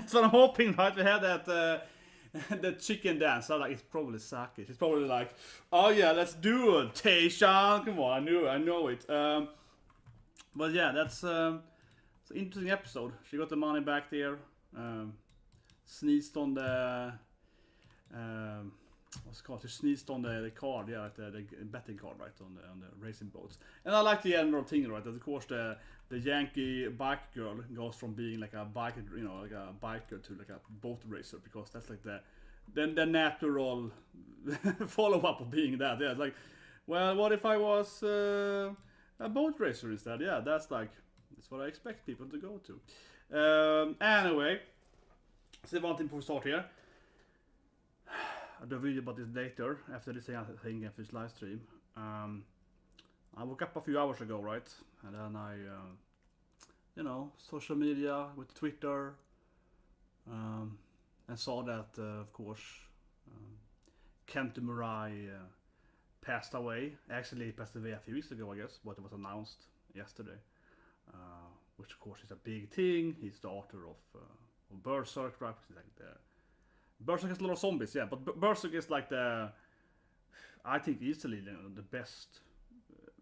So I'm hoping, right, we had that the chicken dance. So like, it's probably Saki. She's probably like, oh yeah, let's do it, Tayshan. Come on, I know it. But yeah, that's an interesting episode. She got the money back there. Sneezed on the what's it called? She sneezed on the card, yeah, like the betting card, right, on the racing boats. And I like the general thing, right? That of course the Yankee bike girl goes from being like a biker, you know, like a biker to like a boat racer, because that's like the natural follow up of being that. Yeah, it's like, well, what if I was a boat racer instead? Yeah, that's what I expect people to go to. Anyway, so one thing before we start here. I'll do a video about this later, after this thing, after this live stream. I woke up a few hours ago, right? And then I, social media with Twitter, and saw that, of course, Kento Murai passed away. Actually, he passed away a few weeks ago, I guess, but it was announced yesterday. Which, of course, is a big thing. He's the author of Berserk, right? He's like Berserk has a lot of zombies, yeah, but Berserk is like I think easily the best,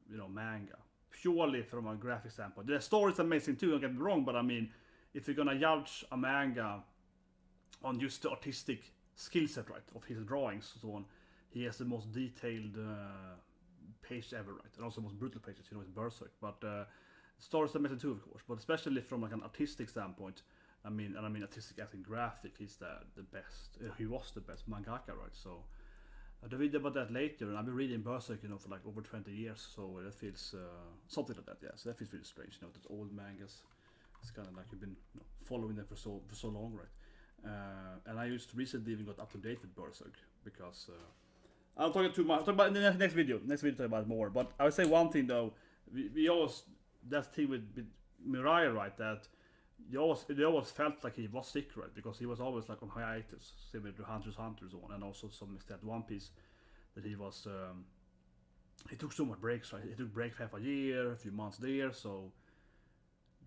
manga. Purely from a graphic standpoint. The story is amazing too, don't get me wrong, but I mean, if you're gonna judge a manga on just the artistic skill set, right, of his drawings and so on, he has the most detailed page ever, right, and also the most brutal pages, it's Berserk. But the story is amazing too, of course, but especially from like an artistic standpoint. I mean artistic as in graphic, he's the best. He was the best mangaka, right? So I'll do a video about that later, and I've been reading Berserk, for like over 20 years, so that feels something like that, yeah. So that feels really strange, that old mangas. It's kind of like you've been following them for so long, right? And I just recently even got up to date with Berserk because I'm talking too much. I'll talk about it in the next video. Next video, talk about it more. But I would say one thing though, we always that thing with Mirai, right? That they always felt like he was sick, right? Because he was always like on hiatus, similar to Hunter's on, and also some extent One Piece, that he was. He took so much breaks, right? He took breaks half a year, a few months there, so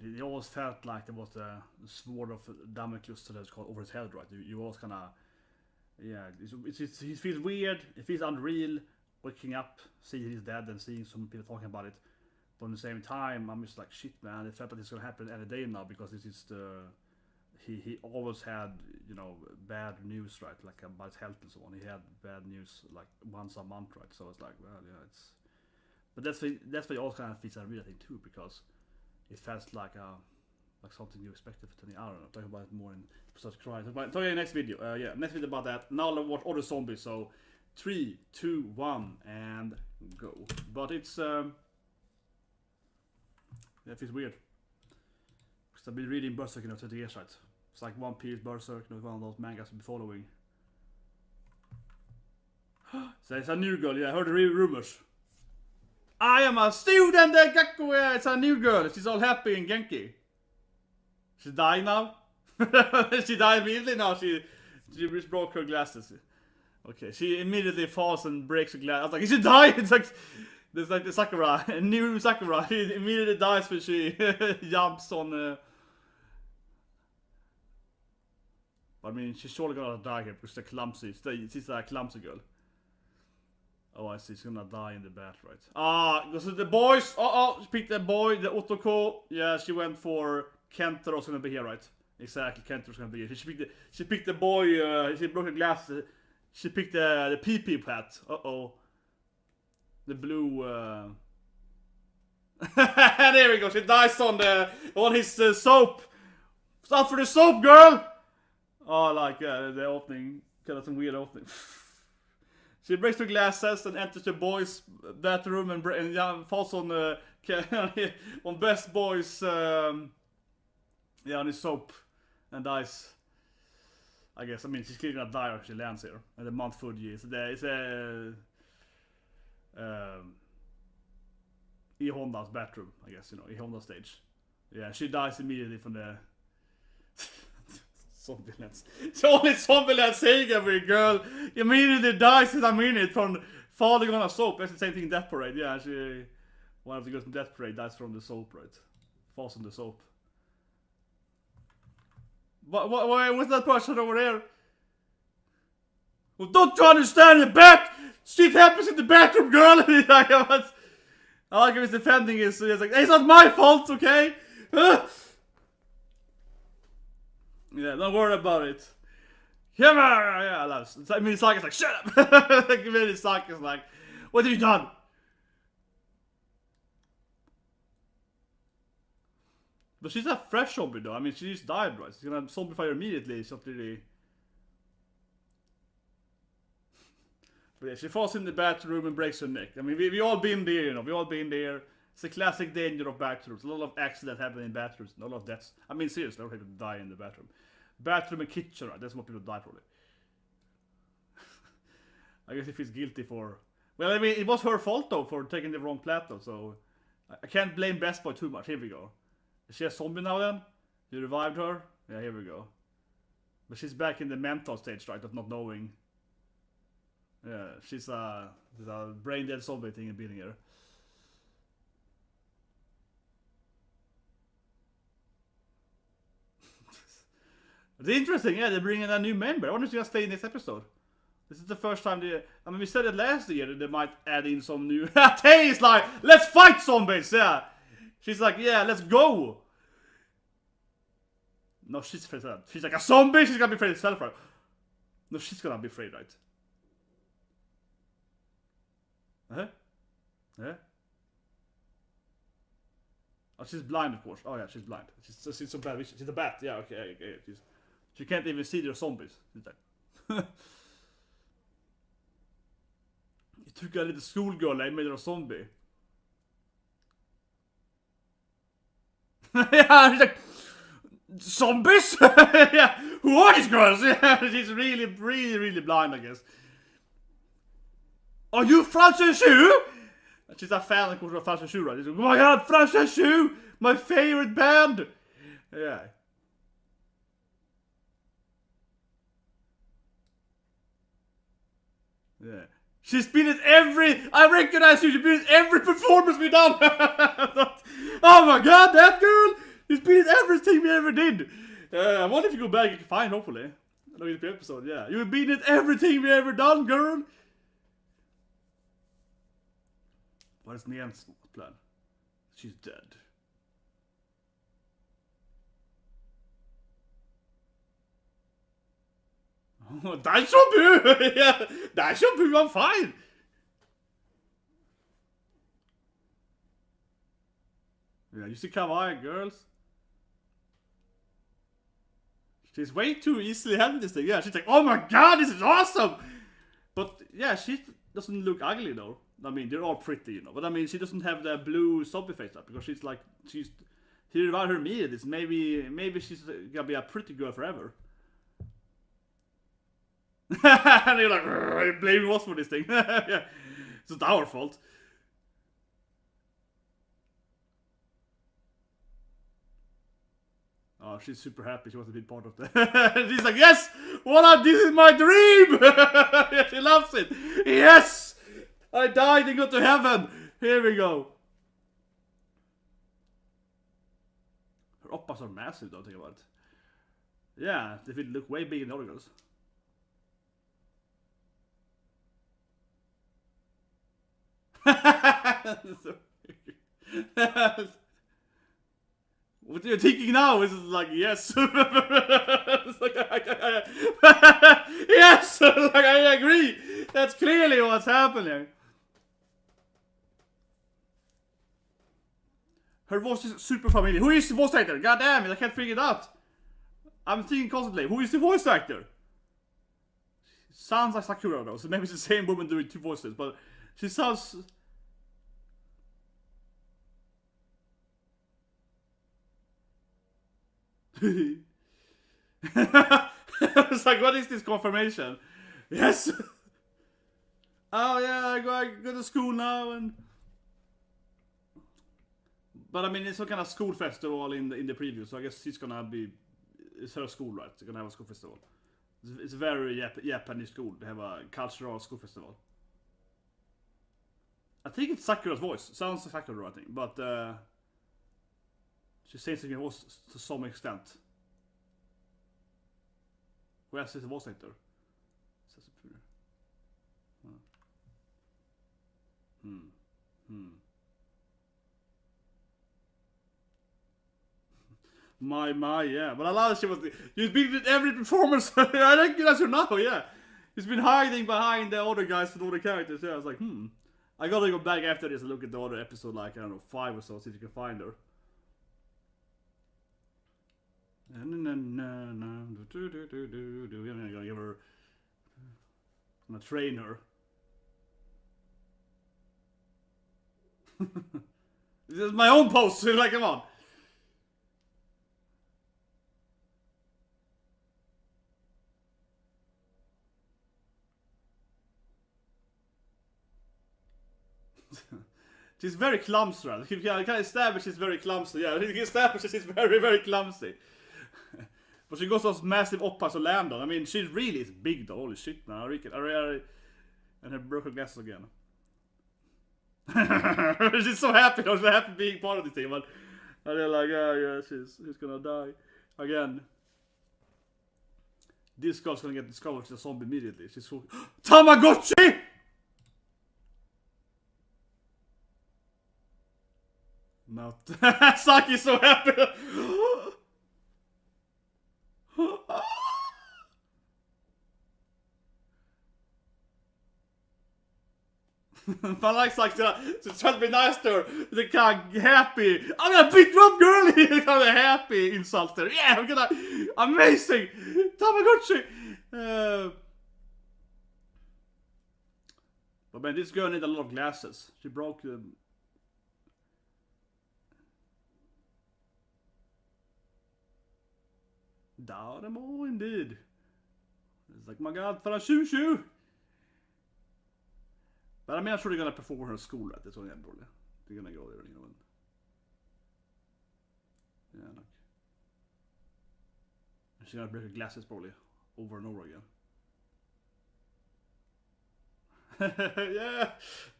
they always felt like there was the sword of Damocles that was called over his head, right? You always kind of, yeah, it feels weird, it feels unreal, waking up, seeing he's dead, and seeing some people talking about it. But at the same time, I'm just like, shit, man, it felt like it's gonna happen any day now, because this is he always had, bad news, right, like about his health and so on. He had bad news like once a month, right? So it's like, well, yeah, it's. But that's why it all kind of fits unreal, I think, too, because it felt like something you expected for 20. I don't know. Talk about it more in subscribe. Talk about in the next video. Next video about that. Now let's watch other zombies. So 3, 2, 1, and go. But it's that feels weird. Because I've been reading Berserk, 20 years, right? It's like One Piece, Berserk, one of those mangas I've been following. So it's a new girl, yeah, I heard the rumors. I am a student at Gakuya, it's a new girl, she's all happy and Genki. She died now? She died immediately? No, she just broke her glasses. Okay, she immediately falls and breaks her glass. I was like, is she dying? It's like, there's like the Sakura, a new Sakura. She immediately dies when she jumps on. I mean, she's surely gonna die here because she's clumsy. She's a clumsy girl. Oh, I see. She's gonna die in the bath, right? Because the boys. She picked the boy, the Otoko. Yeah, she went for Kento's gonna be here, right? Exactly, Kento's gonna be here. She picked the boy. She broke her glass. She picked the pee-pee hat. The blue. There we go. She dies on his soap. Stop for the soap, girl. Oh, like the opening. Kind of some weird opening. She breaks her glasses and enters the boys' bathroom and falls on on best boys. On his soap and dies. I guess. I mean, she's clearly gonna die if she lands here. And the Mount Fuji is there. It's a E Honda's bathroom, I guess, E Honda stage. Yeah, she dies immediately from the ZombieLand. It's only ZombieLand Saga, every girl immediately dies in a minute from falling on a soap. That's the same thing in Death Parade. Yeah, one of the girls in Death Parade dies from the soap, right? Falls on the soap. What's that person over there? Well, don't you understand the bat? Shit happens in the bathroom, girl. I like how he's defending his. So he's like, it's not my fault, okay? Yeah, don't worry about it. Yeah, I mean, Saka's like, shut up. Like, really, Saka's like, what have you done? But she's a fresh zombie, though. I mean, she just died, right? She's gonna zombify her immediately. It's not really. But yeah, she falls in the bathroom and breaks her neck. I mean, we all been there, you know. We all been there. It's a classic danger of bathrooms. A lot of accidents happen in bathrooms. A lot of deaths. I mean, seriously, a lot of people die in the bathroom. Bathroom and kitchen, right? That's what people die probably. I guess he feels guilty for. Well, I mean, it was her fault though for taking the wrong plateau. So I can't blame Best Boy too much. Here we go. Is she a zombie now then? You revived her? Yeah, here we go. But she's back in the mental stage, right? Of not knowing. Yeah, she's a brain dead zombie thing in building here. It's interesting, yeah, they're bringing a new member. I wonder if she's gonna stay in this episode. This is the first time they. I mean, we said it last year that they might add in some new. Tay is like, let's fight zombies, yeah. She's like, yeah, let's go. No, she's afraid of that. She's like a zombie. She's gonna be afraid of herself, right? No, she's gonna be afraid, right? Yeah. Oh, she's blind, of course. Oh yeah, she's blind. She's so bad. She's a bat. Yeah, okay. She can't even see the zombies. She's like. He took a little schoolgirl and made her a zombie. Yeah, she's like, zombies? Yeah, who are these girls? Yeah, she's really blind, I guess. Are you Francis Shoe? She's a fan, of course, of Francis Shoe, right? She's like, oh my god, Francis Shoe! My favorite band! Yeah. Yeah. She's been at I recognize you, she's been at every performance we've done! Oh my god, that girl! She's been at everything we ever did! I wonder if you go back, you can find, hopefully. I know it's the episode, yeah. You've been at everything we ever done, girl! What is Nian's plan? She's dead. Oh, Daishobu! Yeah, Daishobu, I'm fine! Yeah, you see kawaii girls? She's way too easily handled this thing. Yeah, she's like, oh my god, this is awesome! But yeah, she doesn't look ugly though. I mean, they're all pretty, you know. But I mean, she doesn't have the blue zombie face up because she's he revived her immediately. Maybe she's gonna be a pretty girl forever. And you're like, you're blaming us for this thing. Yeah, it's not our fault. Oh, she's super happy. She wants to be part of that. She's like, yes, this is my dream. Yeah, she loves it. Yes, I died and got to heaven. Here we go. Her oppas are massive, don't think about it. Yeah, they will look way bigger than other girls. What are you thinking now? Is it like, yes? It's like, yes! Like, I agree! That's clearly what's happening. Her voice is super familiar. Who is the voice actor? God damn it, I can't figure it out. I'm thinking constantly, who is the voice actor? Sounds like Sakura though, so maybe it's the same woman doing two voices, but she sounds... It's like, what is this confirmation? Yes! Oh yeah, I go to school now and... But I mean, it's some kind of school festival in the preview, so I guess she's gonna be... It's her school, right? They're gonna have a school festival. It's very Japanese school. They have a cultural school festival. I think it's Sakura's voice. Sounds like Sakura, I think. But she sings her voice to some extent. Where's his voice actor? My, yeah. But I love that she was. He's been in every performance. I recognize her now, yeah. He's been hiding behind the other guys and all the characters. Yeah, I was like, I gotta go back after this and look at the other episode, like, I don't know, 5 or so, see if you can find her. I'm gonna give her. I'm gonna train her. This is my own post, so like, come on. She's very clumsy, right? You can establish she's very clumsy. Yeah, you can establish she's very, very clumsy. But she goes those massive oppas to land on. I mean, she really is big though. Holy shit, man. And her broken glasses again. She's so happy. She's happy being part of the team. But they're like, yeah, she's gonna die. Again. This girl's gonna get discovered as a zombie immediately. She's so... Tamagotchi! Not. Saki's so happy. I like Saki to try to be nice to her. They're kind of happy. I'm gonna beat you up, girlie. They're kind of happy insult her. Yeah, I'm gonna. Amazing. Tamagotchi. But man, this girl needs a lot of glasses. She broke them. Dynamo indeed. It's like, my god, for a shoo-shoo. But I mean, I'm sure they're gonna perform her at school, right? That's what they're probably. They're gonna go there, you know. Yeah, look. She's gonna break her glasses probably over and over again. Yeah,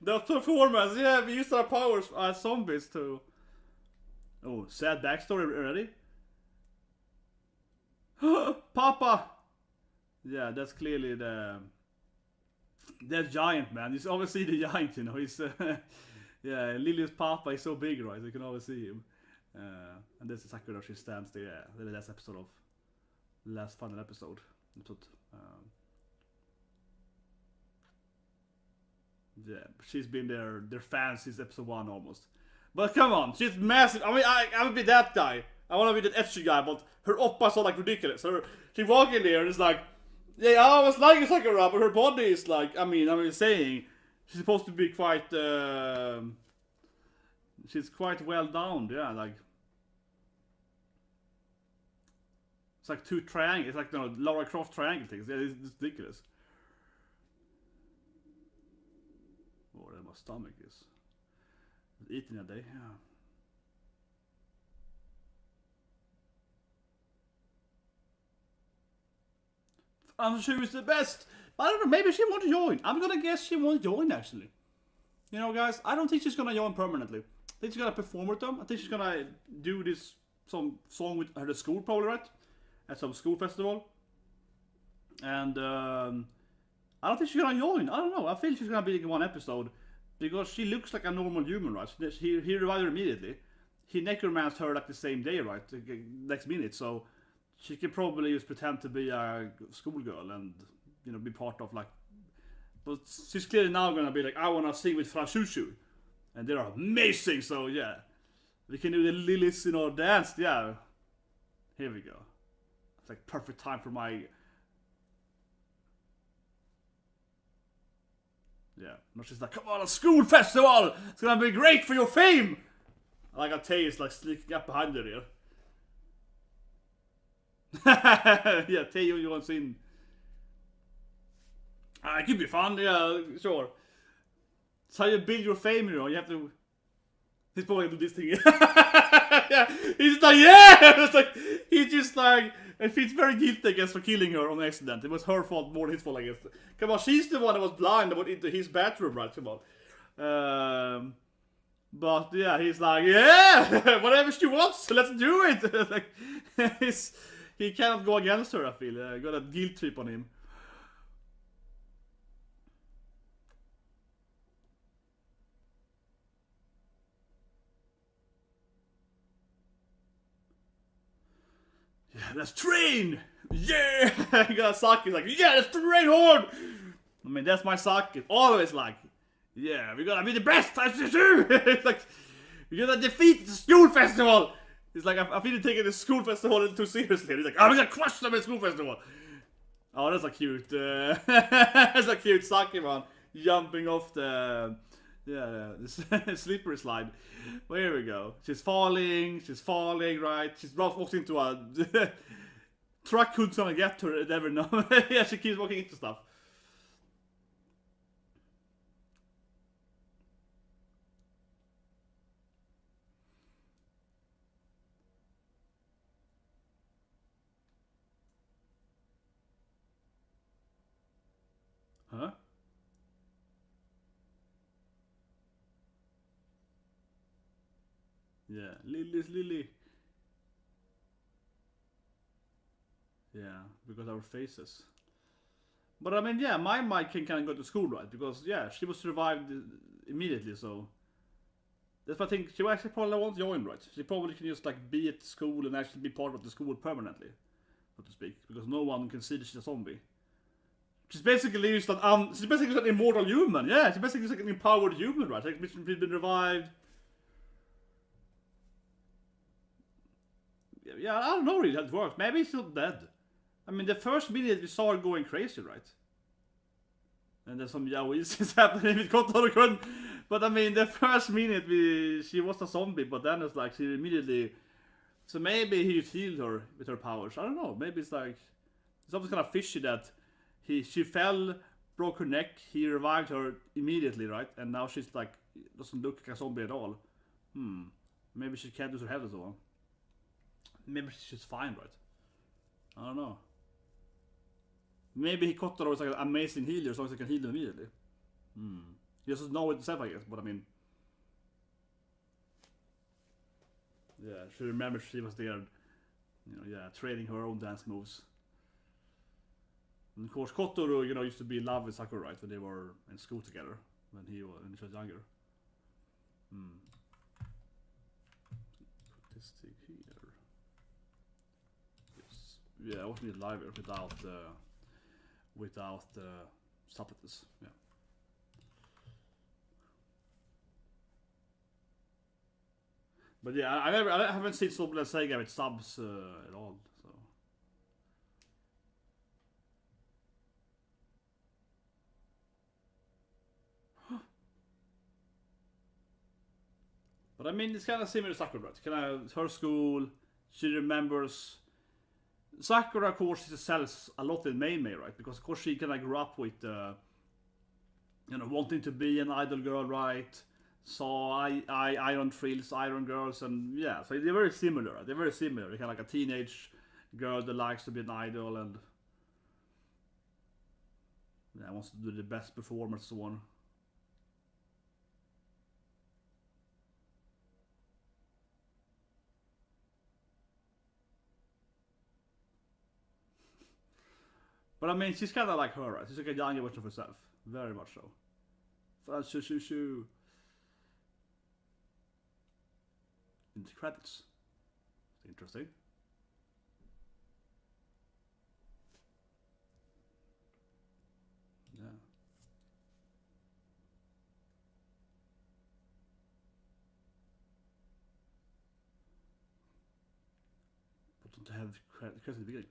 the performance. Yeah, we used our powers as zombies too. Oh, sad backstory already. Papa! Yeah, that's clearly the... That giant, man. You always see the giant, you know. He's... yeah, Lily's papa is so big, right? You can always see him. And that's exactly where she stands there. Yeah, the last episode of... Last final episode. Yeah, she's been their fan since episode 1 almost. But come on, she's massive. I mean, I would be that guy. I want to be that etchy guy, but her oppas are like ridiculous. She walk in there and it's like, yeah, I was like a Sakura, but her body is like, I mean saying, she's supposed to be quite, she's quite well down, yeah, like. It's like 2 triangles, it's like, you know, Lara Croft triangle things, yeah, it's ridiculous. Oh, that my stomach is. Eating a day, yeah. I'm sure it's the best. I don't know, maybe she won't join. I'm gonna guess she won't join actually. You know, guys, I don't think she's gonna join permanently. I think she's gonna perform with them. I think she's gonna do this some song with her at school probably, right? At some school festival. And I don't think she's gonna join. I don't know. I feel she's gonna be in one episode. Because she looks like a normal human, right? He revived her immediately. He necromanced her like the same day, right? Next minute, so she can probably just pretend to be a schoolgirl and, you know, be part of like. But she's clearly now gonna be like, I wanna sing with Franshushu, and they're amazing. So yeah, we can do the Lilies, you know, dance. Yeah, here we go. It's like perfect time for my. Yeah, not just like, come on, a school festival! It's gonna be great for your fame! I like how Tay is like sneaking up behind her here. Yeah, Tay wants in. It could be fun, yeah, sure. It's how you build your fame, you know, you have to... He's probably gonna do this thing. Yeah, he's like, yeah! It's like, he's just like... He feels very guilty, I guess, for killing her on accident. It was her fault more than his fault, I guess. Come on, she's the one that was blind and went into his bathroom, right? Come on. But yeah, he's like, yeah, whatever she wants, let's do it. Like, he cannot go against her, I feel. Got a guilt trip on him. Yeah, let's train! Yeah! I got Saki like, yeah, let's train hard! I mean, that's my Saki. Always like, yeah, we gotta be the best! It's like, we gotta defeat the school festival! It's like, I feel taking the school festival too seriously. He's like, oh, we're gonna crush them at the school festival! Oh, that's a cute, that's a cute Saki, man. Jumping off the, the slippery slide. Well, here we go. She's falling, right? She's walked into a truck who's gonna get her, never know. Yeah, she keeps walking into stuff. Huh? Yeah, Lily. Yeah, because our faces. But I mean, yeah, my mic can kind of go to school, right? Because, yeah, she was survived immediately, so... That's what I think. She actually probably won't join, right? She probably can just, like, be at school and actually be part of the school permanently, so to speak. Because no one can see that she's a zombie. She's basically just she's basically an immortal human, yeah. She's basically just like an empowered human, right? Like, she's been revived. Yeah, I don't know really how it works. Maybe she's not dead. I mean, the first minute we saw her going crazy, right? And then some yaois is happening with Kotorokun. But I mean, the first minute she was a zombie, but then it's like she immediately... So maybe he healed her with her powers. I don't know. Maybe it's like... It's almost kind of fishy that she fell, broke her neck, he revived her immediately, right? And now she's like, doesn't look like a zombie at all. Maybe she can't use her head as well. Maybe she's fine, right? I don't know. Maybe Kotaro is like an amazing healer as long as he can heal them immediately. He doesn't know it himself, I guess, but I mean... Yeah, she remembers she was there, you know, yeah, training her own dance moves. And of course, Kotaro, you know, used to be in love with Sakura, right? When they were in school together, when she was younger. Put this thing here. Yes. Yeah, I wasn't need live without subtitles. Yeah. But yeah, I haven't seen ZombieLand Saga with subs at all. So. But I mean, it's kind of similar to Sakura, right? Kind of her school. She remembers. Sakura, of course, she sells a lot in Mei, right? Because of course she kind of grew up with, you know, wanting to be an idol girl, right? Saw Iron Thrills, Iron Girls, and yeah, so they're very similar. They're very similar. They're kind of like a teenage girl that likes to be an idol and yeah, wants to do the best performance, so on. But I mean, she's kind of like her, right? She's like a younger version of herself. Very much so. Shoo. In the credits. Interesting. Yeah. But to have credits at the beginning.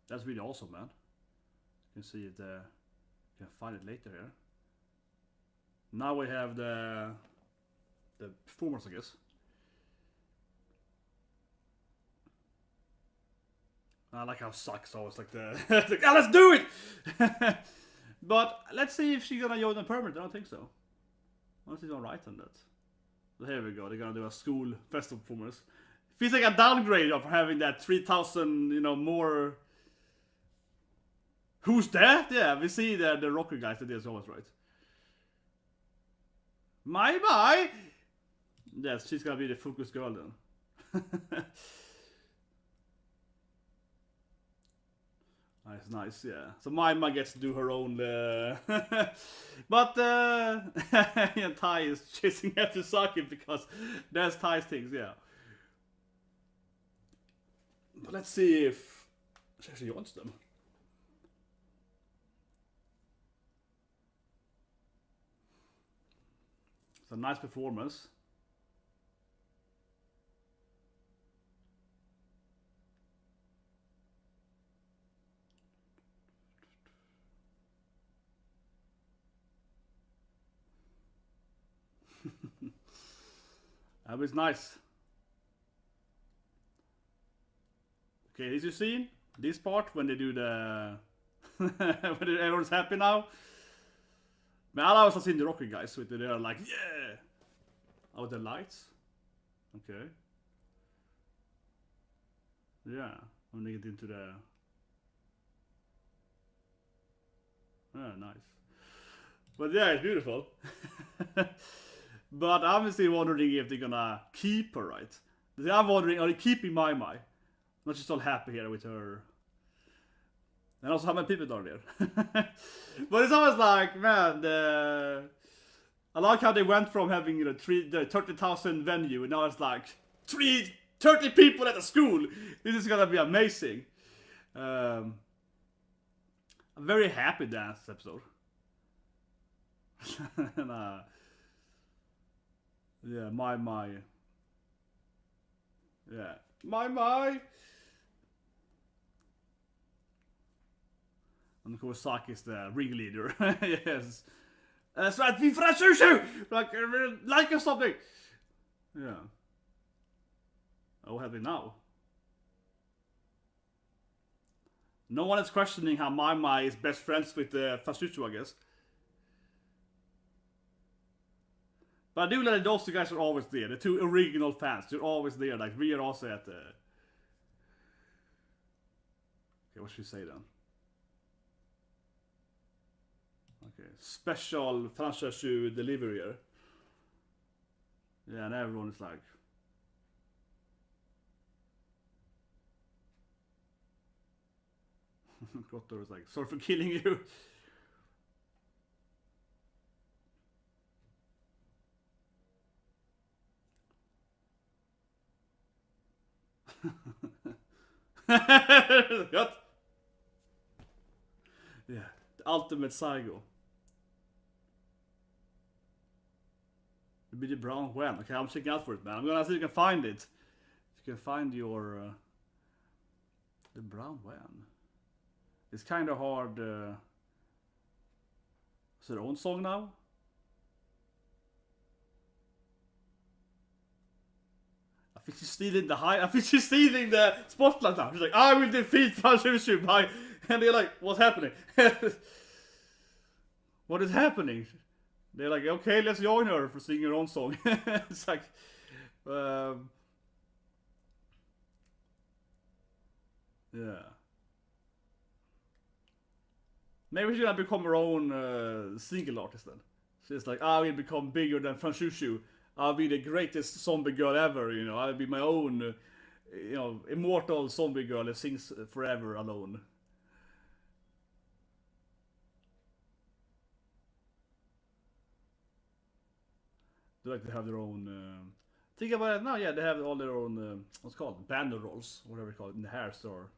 That's really awesome, man. You can see it there. You can find it later here. Now we have the performance, I guess. I like how sucks always like the like, ah, let's do it. But let's see if she's gonna join the permanent. I don't think so. Unless she's gonna write on that. So here we go. They're gonna do a school festival performance. Feels like a downgrade of having that 3,000, you know, more. Who's that? Yeah, we see the rocker guys that is always right. My. Yes, she's gonna be the focus girl then. Nice, nice, yeah. So Maima gets to do her own, but yeah, Tai is chasing after Saki because that's Tai's things, yeah. But let's see if she actually wants them. It's a nice performance. That was nice. Okay, this you seen this part when they do the when everyone's happy now. Men alla har seen the Rocket guys, so they're like, yeah. Oh, the lights. Okay. Yeah, I'm gonna get into the. Oh, nice. But yeah, it's beautiful. But I'm still wondering if they're gonna keep her, right? I'm wondering, are they keeping Mai Mai? Not just all happy here with her. And also how many people are there? But it's always like, man, I like how they went from having, you know, the 30,000 venue, and now it's like 30 people at the school. This is gonna be amazing. I'm very happy dance episode. And, yeah, my. Yeah, my. And of course, Saki is the ringleader. Yes. That's right, vi får shoo! Like or something. Yeah. Oh, have we now? No one is questioning how Mai is best friends with Fasuchu, I guess. But I do like those two guys are always there. The two original fans, they're always there. Like, we are also at the... Okay, what should we say then? Okay, special franchise delivery here. Yeah, and everyone is like... Gotter is like, sorry for killing you. What? Yeah, the ultimate Saigo. It'll be the brown when. Okay, I'm checking out for it, man. I'm gonna see if you can find it. If you can find your the brown when. It's kind of hard. Is it their own song now? I think she's stealing the high. I think she's stealing the spotlight now. She's like, I will defeat Fasuchu by. And they're like, what's happening? What is happening? They're like, okay, let's join her for singing her own song. It's like, yeah. Maybe she's gonna become her own single artist then. She's like, I will become bigger than Fasuchu. I'll be the greatest zombie girl ever, you know. I'll be my own, you know, immortal zombie girl that sings forever alone. They like to have their own. Think about it now, yeah, they have all their own, what's it called? Banner rolls, whatever it's called, in the hair store.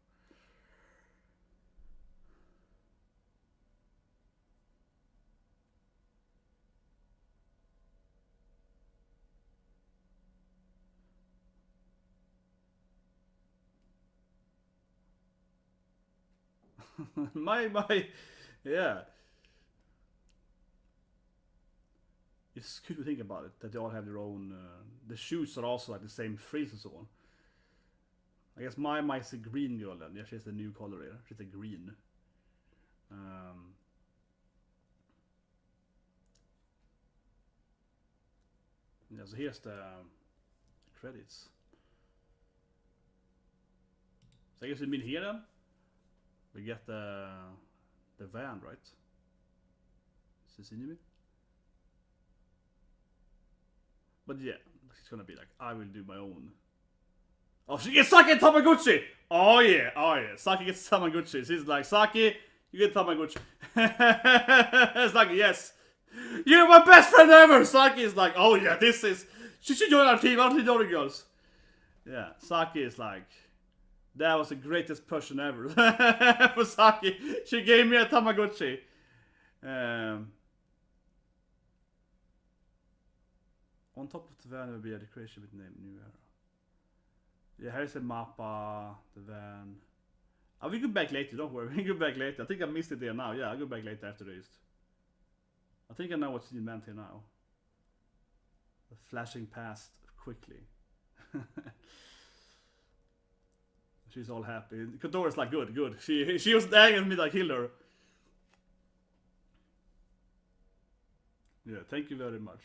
my, yeah. It's cool to think about it, that they all have their own, the shoes are also like the same frills and so on. I guess Mai's a green girl then, yeah, she's the new color here, she's a green. Yeah, so here's the credits. So I guess we mean here then, we get the van, right? Is this in me? But yeah, it's gonna be like, I will do my own. Oh, she gets Saki and Tamagotchi! Oh yeah. Saki gets Tamagotchi. She's like, Saki, you get Tamagotchi. Saki, yes. You're my best friend ever! Saki is like, oh yeah, this is... She should join our team, our Tidori girls. Yeah, Saki is like... That was the greatest person ever. For Saki. She gave me a Tamagotchi. On top of the van will be a decoration with name New Era. Yeah, here's a mappa, the van. We go back later, don't worry. We go back later. I think I missed it there now. Yeah, I'll go back later after this. I think I know what's meant here now. The flashing past quickly. She's all happy. Kodora's like, good. She was angry at me that I killed her. Yeah, thank you very much.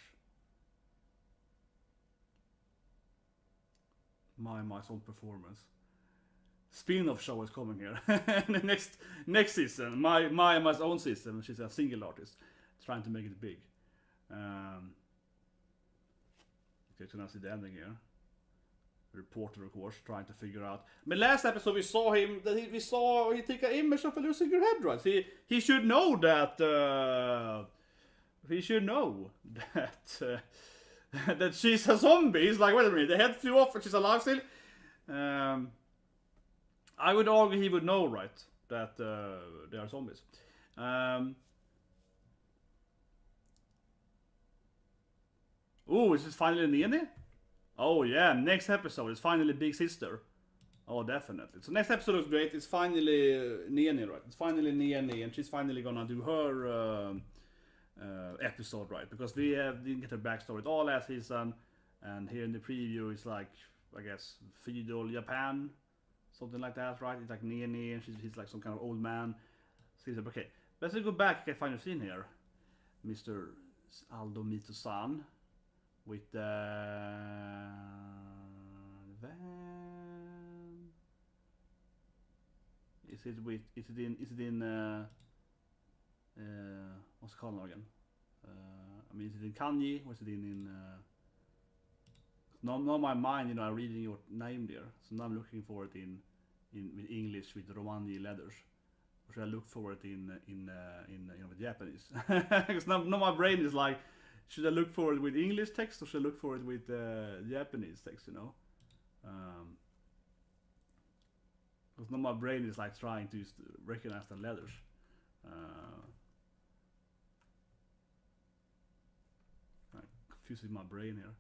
My own performance. Spin-off show is coming here. next season, my own season. She's a single artist, trying to make it big. Okay, so now see the ending here. Reporter, of course, trying to figure out. But last episode we saw him. He take an image of a losing your head, right? He should know that. He should know that. That she's a zombie. He's like, wait a minute, the head flew off and she's alive still. I would argue he would know, right, that they are zombies. Oh, is this finally NANI? Oh yeah, next episode is finally Big Sister. Oh, definitely. So next episode is great. It's finally NANI, right? It's finally NANI, and she's finally gonna do her episode, right? Because we didn't get her backstory at all last season, and here in the preview it's like, I guess, feudal Japan, something like that, right? It's like NANI, and he's like some kind of old man. So he's like, okay, let's go back and find a scene here. Mr. Aldo Mito-san with the van. Is it in what's it called again? I mean, is it in kanji or is it in now my mind, you know, I'm reading your name there, so now I'm looking for it in with English with Romani letters, or should I look for it in you know, with Japanese? Because now my brain is like, should I look for it with English text or should I look for it with Japanese text, you know? Because now my brain is like trying to recognize the letters. Confusing my brain here.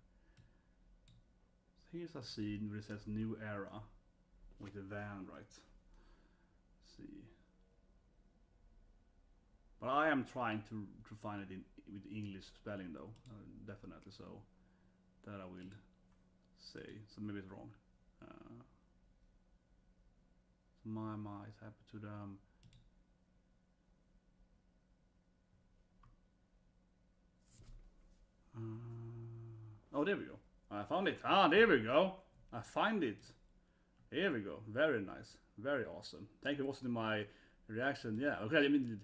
So here's a scene where it says New Era with the van, right? Let's see. But I am trying to find it with English spelling though, definitely. So that I will say. So maybe it's wrong. So my is happy to them. Oh, there we go. I found it. Ah, there we go. I find it. Here we go. Very nice. Very awesome. Thank you also to my reaction. Yeah, okay. I mean,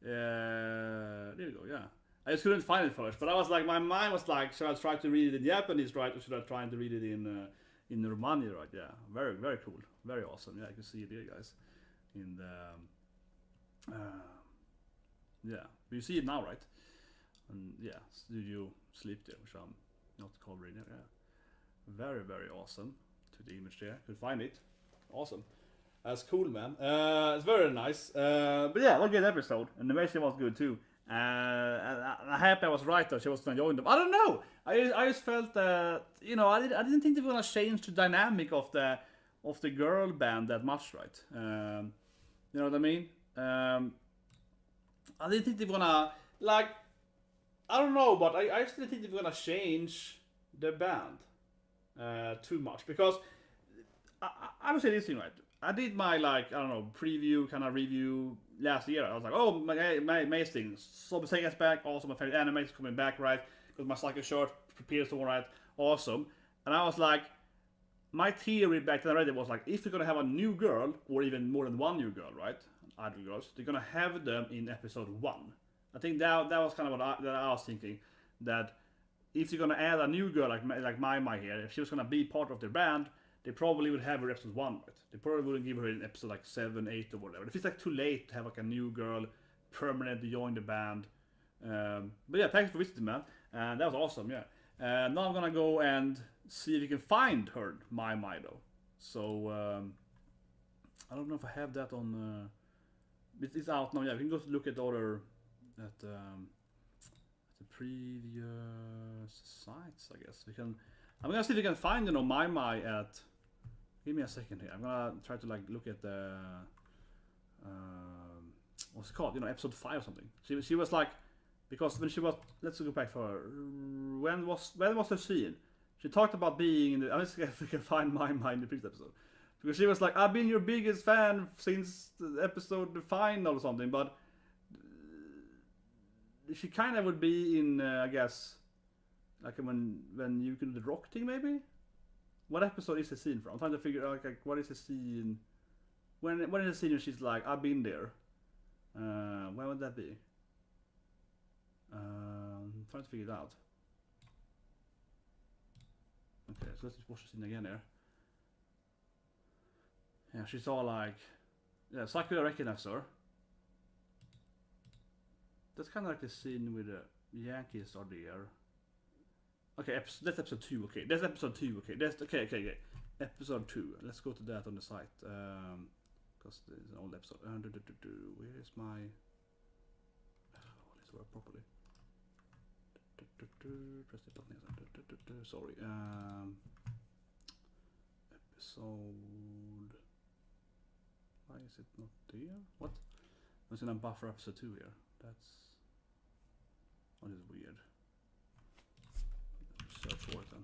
there we go. Yeah. I just couldn't find it first, but I was like, my mind was like, should I try to read it in Japanese, right, or should I try to read it in Romani, right? Yeah. Very, very cool. Very awesome. Yeah, I can see it here, guys. In the yeah, but you see it now, right? And yeah, Studio Sleep there, which I'm not covering it. Yeah, very, very awesome. To the image there, could find it. Awesome. That's cool, man. It's very nice. But yeah, what a good episode, and the mission was good too. I'm happy I was right though. She was gonna join them. I don't know. I just felt that, you know, I didn't think they were gonna change the dynamic of the girl band that much, right? You know what I mean? I didn't think they were gonna, like, I don't know, but I still think they were gonna change the band too much, because I would say this thing, right? I did my, like, I don't know, preview kind of review last year. I was like, oh, my amazing, Zombie Saga's back, awesome, my favorite anime is coming back, right? Because my cycle shirt prepares to all right, awesome. And I was like, my theory back then already was like, if you're gonna have a new girl, or even more than one new girl, right? Other girls, they're gonna have them in episode 1. I think that was kind of what I was thinking, that if you're gonna add a new girl like my here, if she was gonna be part of their band, they probably would have her episode 1, right? They probably wouldn't give her an episode like 7, 8 or whatever. If it's like too late to have like a new girl permanently join the band. But yeah, thanks for visiting, man. And that was awesome, yeah. Now I'm gonna go and see if we can find her, my though. So I don't know if I have that on. It's out now. Yeah, we can go look at other at the previous sites. I guess we can. I'm gonna see if we can find my at. Give me a second here. I'm gonna try to like look at the what's it called? Episode 5 or something. She was like, because when she was, let's go back for her. When was her scene? She talked about being in the. I'm just gonna see if we can find my in the previous episode. Because she was like, I've been your biggest fan since the episode the final or something, but she kind of would be in, I guess, like when you can do the rock thing maybe? What episode is the scene from? I'm trying to figure out like what is the scene, when is the scene when she's like, I've been there? When would that be? I'm trying to figure it out. Okay, so let's just watch the scene again here. Yeah, she's all like, yeah, Sakura recognized her. That's kind of like the scene with the Yankees are there. Okay, that's episode 2. Okay, that's episode 2. Okay, that's okay. Episode 2. Let's go to that on the site. Because it's an old episode. Where is my? Let's work properly. Press the button. Sorry. Episode. Why is it not there? What? I'm gonna buffer episode 2 here. That's. What is weird? Search for it then.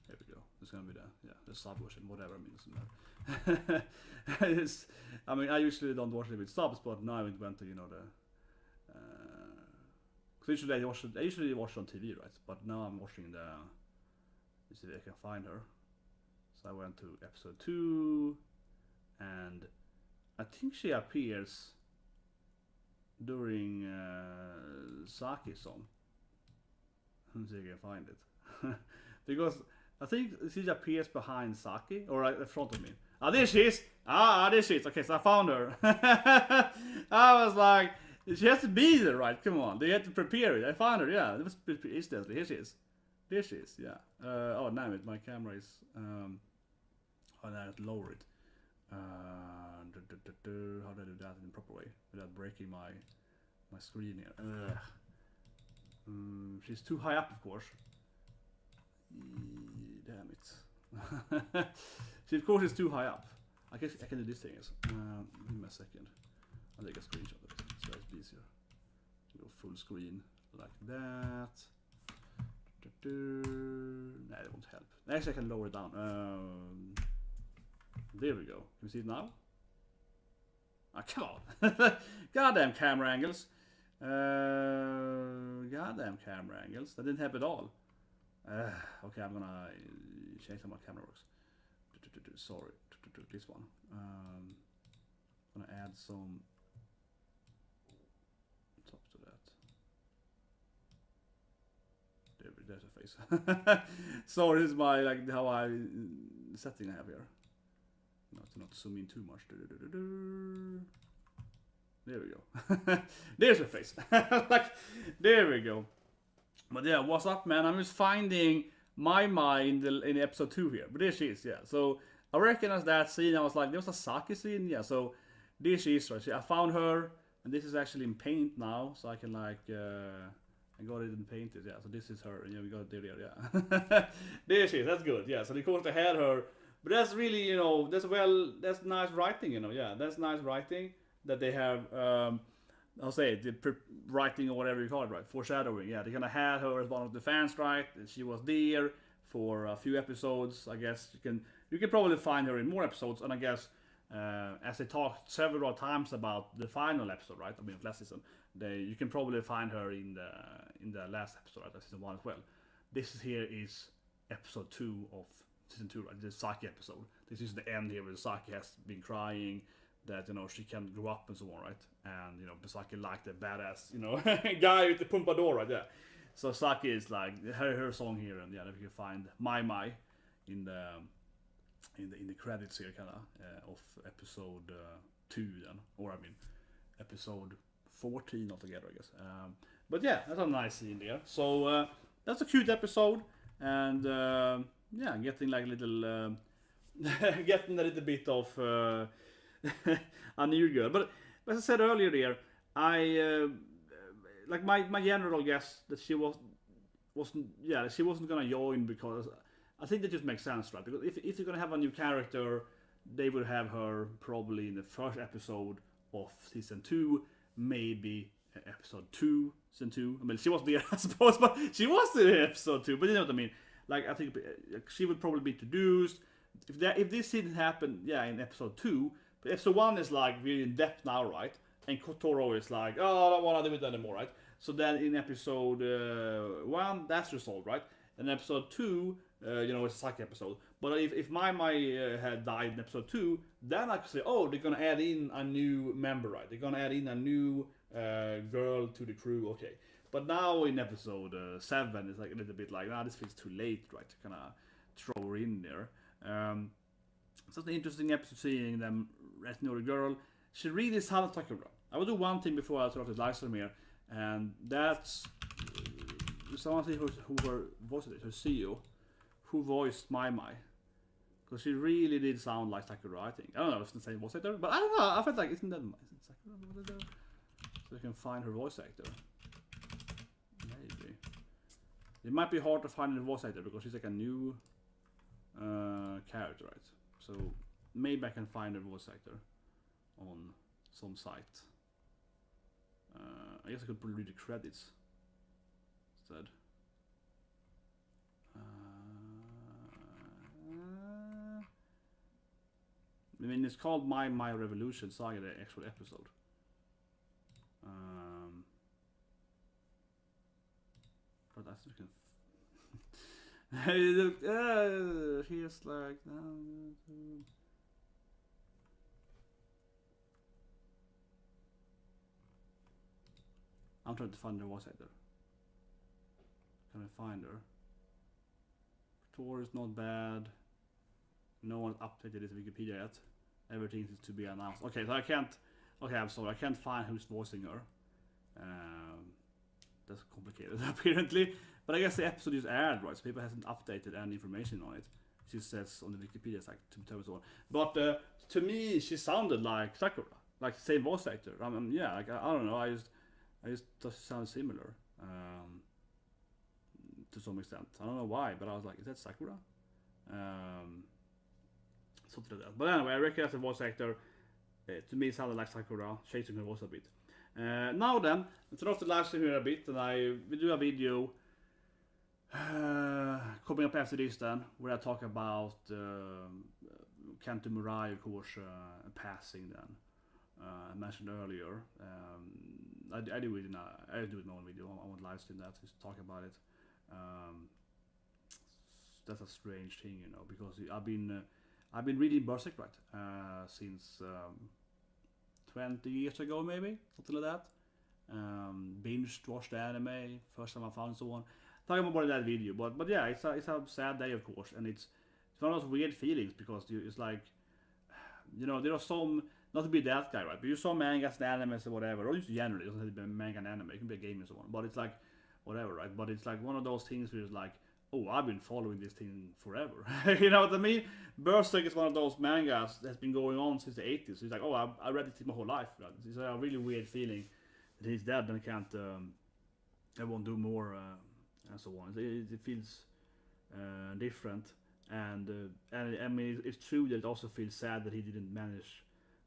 There we go. It's gonna be the sub version, whatever it means. I mean, I usually don't watch it with subs, but now it went to the. Cause I usually watch it on TV, right? But now I'm watching the. You see if I can find her. So I went to episode 2, and I think she appears during Saki's song. Let's see if I can find it. Because I think she appears behind Saki, or right in front of me. Ah, there she is! There she is! Okay, so I found her. I was like, she has to be there, right? Come on, they had to prepare it. I found her, yeah. It was instantly. Here she is. There she is, yeah. Oh, damn it, my camera is. I had to lower it. How do I do that in the proper way without breaking my screen here? She's too high up, of course. Damn it. She, of course, is too high up. I guess I can do this thing. Give me a second. I'll take a screenshot of it so it's easier. Go full screen like that. Nah, it won't help. Actually, I can lower it down. There we go. Can you see it now? Ah, come on. Goddamn camera angles. Goddamn camera angles. That didn't help at all. Okay, I'm gonna change how my camera works. Sorry. This one. I'm gonna add some top to that. There's a face. So this is my how I setting I have here. To not zoom in too much. There we go. There's her face. There we go. But yeah, what's up, man? I'm just finding my mind in episode 2 here. But there she is, yeah. So I recognize that scene. I was like, there was a Saki scene, yeah. So there she is, right? So I found her, and this is actually in paint now, so I can I got it in painted, yeah. So this is her, yeah. We got it there, yeah. There she is. That's good, yeah. So of course they had her. But that's really, that's nice writing, yeah, that's nice writing that they have, I'll say, the writing or whatever you call it, right, foreshadowing, yeah, they kind of had her as one of the fans, right, and she was there for a few episodes, I guess, you can probably find her in more episodes, and I guess, as they talked several times about the final episode, right, I mean, last season, you can probably find her in the last episode, right, season 1 as well. This here is episode 2 of Season 2, right? This is Saki episode. This is the end here where Saki has been crying that she can grow up and so on, right? And Saki like the badass guy with the pompadour, right? Yeah. So Saki is like her song here, and if you can find My in the credits here, kind of episode 2 then, or I mean episode 14 altogether, I guess. But yeah, that's a nice scene there. So that's a cute episode, and getting like a little, getting a little bit of a new girl. But as I said earlier, there, I like my general guess that she wasn't gonna join, because I think that just makes sense, right? Because if you're gonna have a new character, they would have her probably in the first episode of season 2, maybe episode 2, season 2. I mean, she wasn't there, I suppose, but she was in episode 2. But you know what I mean? Like, I think she would probably be introduced. If this didn't happen, in episode 2, but episode 1 is like really in depth now, right? And Kotaro is like, oh, I don't want to do it anymore, right? So then in episode 1, that's resolved, right? And episode 2, it's a psych episode. But if my had died in episode 2, then I could say, oh, they're gonna add in a new member, right? They're gonna add in a new girl to the crew, okay. But now in episode 7, it's like a little bit like, this feels too late, right? To kind of throw her in there. So it's an interesting episode seeing them rescue the girl. She really sounded Sakura. I will do one thing before I turn off the live stream here, and that's someone see who her voice is, her CEO, who voiced Mai, because she really did sound like Sakura. I think I don't know if it's the same voice actor, but I don't know. I felt like isn't Sakura? So you can find her voice actor. Maybe it might be hard to find the voice actor because she's like a new character, right? So maybe I can find her voice actor on some site. I guess I could probably read the credits instead. I mean, it's called My Revolution Saga, the actual episode. But I think we can. He's like. I'm trying to find her voice actor. Can I find her? Tour is not bad. No one's updated this Wikipedia yet. Everything is to be announced. Okay, so I can't. Okay, I'm sorry. I can't find who's voicing her. That's complicated apparently. But I guess the episode is aired, right? So people hasn't updated any information on it. She says on the Wikipedia site to tell us all. But to me, she sounded like Sakura, like same voice actor. I mean, like I don't know. I just sound similar to some extent. I don't know why, but I was like, is that Sakura? Something like that. But anyway, I recognize the voice actor. To me, it sounded like Sakura, chasing her voice a bit. Now then, let's turn off the live stream here a bit, and we do a video coming up after this then, where I talk about Kento Murai, of course, passing then. I mentioned earlier. I do it in a normal video. I won't live stream that, just talk about it. That's a strange thing, because I've been reading Berserk, right, since 20 years ago, maybe something like that. Binged, watched the anime, first time I found so on. Talking about that video, but yeah, it's a sad day, of course, and it's one of those weird feelings because it's like, there are some. Not to be that guy, right? But you saw mangas and animes or whatever, or just generally, it doesn't have to be a manga and anime, it can be a game and so on. But it's like, whatever, right? But it's like one of those things where it's like, oh, I've been following this thing forever. You know what I mean? Berserk is one of those mangas that's been going on since the 80s. So it's like, oh, I read it my whole life. Right? It's a really weird feeling that he's dead and I won't do more and so on. It feels different. And I mean, it's true that it also feels sad that he didn't manage.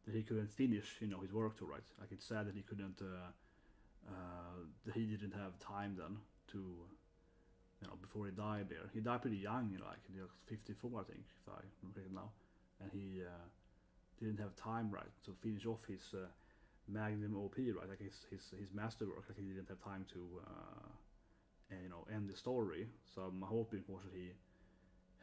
That he couldn't finish, his work to write. Like it's sad that he couldn't, that he didn't have time then to, before he died there. He died pretty young, like he was 54, I think, if I remember it now, and he didn't have time, right, to finish off his magnum OP, right, like his masterwork. Like he didn't have time to, end the story. So I'm hoping, of course, that he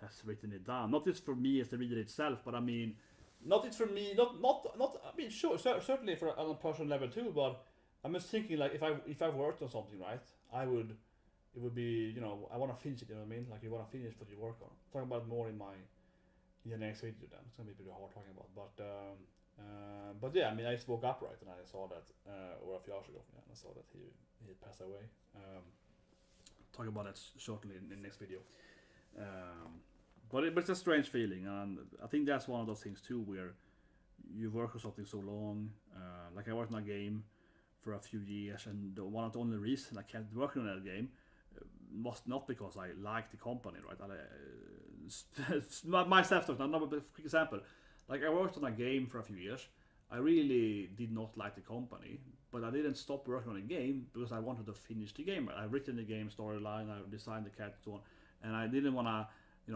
has written it down. Not just for me as the reader itself, but I mean. not it for me. Not. I mean, sure, certainly for on a personal level too. But I'm just thinking like if I worked on something, right, I would. It would be, you know, I want to finish it. You know what I mean? Like you want to finish what you work on. Talking about it more in the next video. Then it's gonna be pretty hard talking about. But yeah, I mean, I just woke up right and I saw that, or a few hours ago, yeah, and I saw that he had passed away. Talk about that shortly in the next video. But it's a strange feeling, and I think that's one of those things too, where you work on something so long. Like I worked on a game for a few years, and one of the only reason I kept working on that game was not because I liked the company, right? Myself, not a quick example. Like I worked on a game for a few years. I really did not like the company, but I didn't stop working on the game because I wanted to finish the game. I've written the game storyline, I designed the character, so on, and I didn't want to,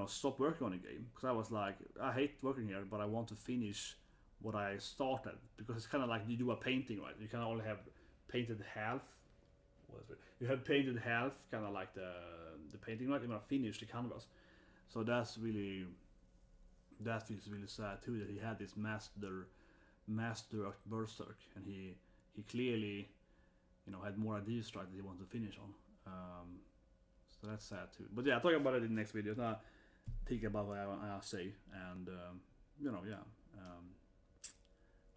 stop working on the game because I was like, I hate working here, but I want to finish what I started, because it's kind of like you do a painting, right? You can only have painted half. You have painted half, kind of like the painting, right? You want to finish the canvas. So that is really sad too, that he had this master of Berserk, and he clearly, had more ideas, right, that he wanted to finish on. So that's sad too. But yeah, I'll talk about it in the next video. Now think about what I say, and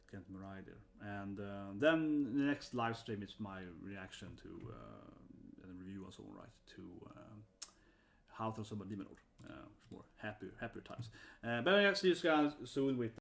Kent Mirai there. And then the next live stream is my reaction to and review and so on, right, to How to Summon Demon Lord. More happier times. But I'll see you guys soon with